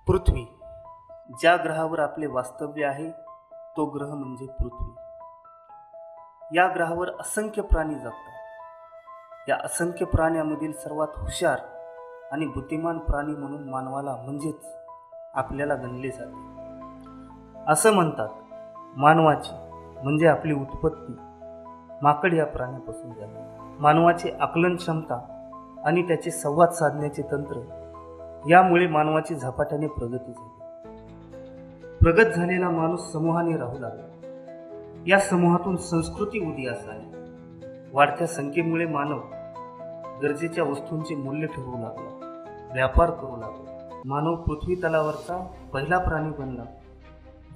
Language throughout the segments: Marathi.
पृथ्वी, ज्या ग्रहावर आपले वास्तव्य आहे तो ग्रह म्हणजे पृथ्वी. या ग्रहावर असंख्य प्राणी जगतात. या असंख्य प्राण्यांमधील सर्वात हुशार आणि बुद्धिमान प्राणी म्हणून मानवाला म्हणजेच आपल्याला गणले जाते. असं म्हणतात, मानवाची म्हणजे आपली उत्पत्ती माकड या प्राण्यापासून झाली. मानवाची आकलन क्षमता आणि त्याचे संवाद साधण्याचे तंत्र यामुळे मानवाची झपाट्याने प्रगती झाली. प्रगत झालेला माणूस समूहाने राहू लागला. या समूहातून संस्कृती उदयास आली. वाढत्या संख्येमुळे मानव गरजेच्या वस्तूंचे मूल्य ठरवू लागला, व्यापार करू लागला. मानव पृथ्वी तलावरचा पहिला प्राणी बनला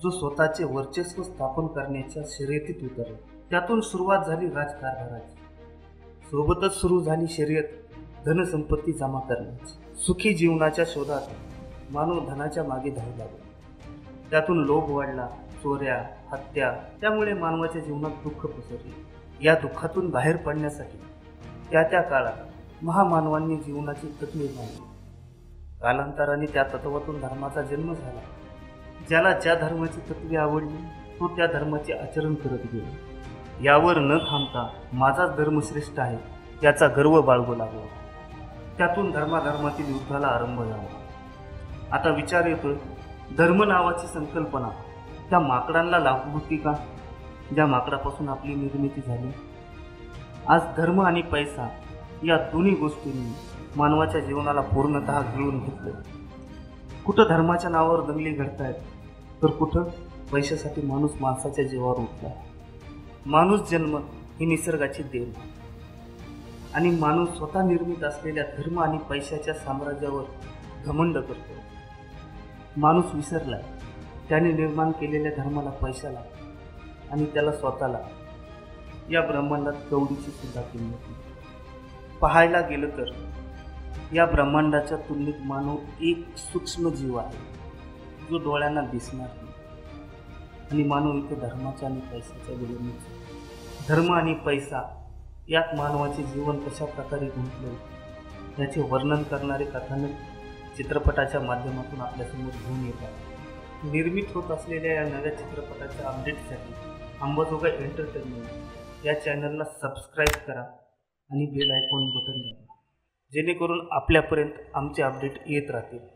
जो स्वतःचे वर्चस्व स्थापन करण्याच्या शर्यतीत उतरला. त्यातून सुरुवात झाली राजकारभाराची. सोबतच सुरू झाली शर्यत धनसंपत्ती जमा करण्याची. सुखी जीवनाच्या शोधात मानव धनाच्या मागे धावू लागला. त्यातून लोभ वाढला, चोऱ्या, हत्या. त्यामुळे मानवाच्या जीवनात दुःख पसरले. या दुःखातून बाहेर पडण्यासाठी त्या काळात महामानवांनी जीवनाची तत्त्वे मांडली. कालांतराने त्या तत्वातून धर्माचा जन्म झाला. ज्याला ज्या धर्माची तत्त्वे आवडली तो त्या धर्माचे आचरण करत गेला. यावर न थांबता माझाच धर्म श्रेष्ठ आहे याचा गर्व बाळगू लागला. त्यातून धर्माधर्मातील युद्धाला आरंभ झाला. आता विचार येतोय, धर्म नावाची संकल्पना त्या माकडांना लागू होती का, ज्या माकडापासून आपली निर्मिती झाली? आज धर्म आणि पैसा या दोन्ही गोष्टींनी मानवाच्या जीवनाला पूर्णतः गिळून घेतलं. कुठं धर्माच्या नावावर दंगली घडतायत, तर कुठं पैशासाठी माणूस माणसाच्या जीवावर उठला. माणूस जन्म ही निसर्गाची देण आणि माणूस स्वतः निर्मित असलेल्या धर्म आणि पैशाच्या साम्राज्यावर घमंड करतो. माणूस विसरलाय त्याने निर्माण केलेल्या धर्माला, पैशाला आणि त्याला स्वतःला या ब्रह्मांडात कवडीची सुद्धा किंमत नाही. पाहायला गेलं तर या ब्रह्मांडाच्या तुलनेत मानव एक सूक्ष्म जीव आहे जो डोळ्यांना दिसणार नाही. आणि मानव इथे धर्माच्या आणि पैशाच्या विलंबीचा. धर्म आणि पैसा यात मानवाचे जीवन कशा प्रकारे गुंतले याचे वर्णन करणारे कथानक चित्रपटाच्या माध्यमातून आपल्यासमोर घेऊन येतात. निर्मित होत असलेल्या या नव्या चित्रपटाच्या अपडेटसाठी अंबाजोगाई एंटरटेनमेंट या चॅनलला सबस्क्राईब करा आणि बेल आयकॉन बटन दाबा, जेणेकरून आपल्यापर्यंत आमचे अपडेट येत राहतील.